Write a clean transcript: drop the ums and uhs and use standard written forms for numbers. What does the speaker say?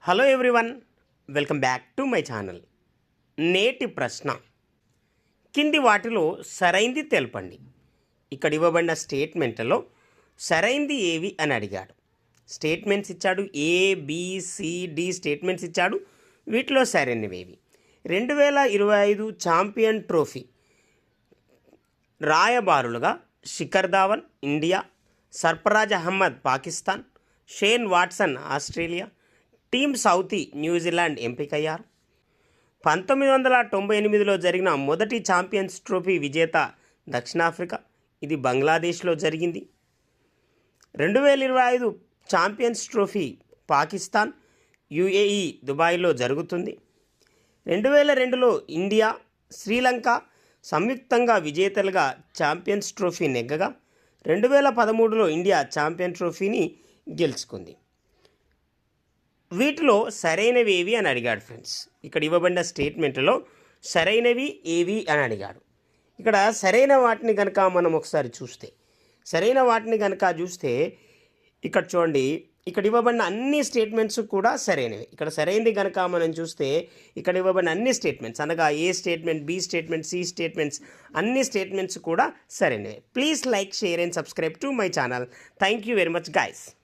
Hello everyone, welcome back to my channel. నేటి ప్రశ్న, కింది వాటిలో సరైంది తెలపండి. ఇక్కడ ఇవ్వబడిన స్టేట్మెంట్లలో సరైంది ఏవి అని అడిగాడు. స్టేట్మెంట్స్ ఇచ్చాడు, ABCD స్టేట్మెంట్స్ ఇచ్చాడు. వీటిలో సరైనవేవి? 2025 ఛాంపియన్ ట్రోఫీ రాయబారులుగా Shikhar Dhawan India, Sarfaraz Ahmed Pakistan, Shane Watson Australia, Tim Southee New Zealand ఎంపికయ్యారు. 1998లో జరిగిన మొదటి ఛాంపియన్స్ ట్రోఫీ విజేత దక్షిణాఫ్రికా, ఇది బంగ్లాదేశ్లో జరిగింది. 2025 ఛాంపియన్స్ ట్రోఫీ పాకిస్తాన్, UAE దుబాయ్లో జరుగుతుంది. 2002లో ఇండియా, శ్రీలంక సంయుక్తంగా విజేతలుగా ఛాంపియన్స్ ట్రోఫీ నెగ్గగా 2013లో ఇండియా ఛాంపియన్ ట్రోఫీని గెలుచుకుంది. వీటిలో సరైనవి ఏవి అని అడిగాడు ఫ్రెండ్స్. ఇక్కడ ఇవ్వబడిన స్టేట్మెంట్లో సరైనవి ఏవి అని అడిగాడు. ఇక్కడ సరైన వాటిని కనుక మనం ఒకసారి చూస్తే, ఇక్కడ చూడండి, ఇక్కడ ఇవ్వబడిన అన్ని స్టేట్మెంట్స్ కూడా సరైనవి. ఇక్కడ సరైనది కనుక మనం చూస్తే ఇక్కడ ఇవ్వబడిన అన్ని స్టేట్మెంట్స్ అనగా A statement, B statement, C statements, అన్ని స్టేట్మెంట్స్ కూడా సరైనవి. Please like, share and subscribe to my channel. Thank you very much guys.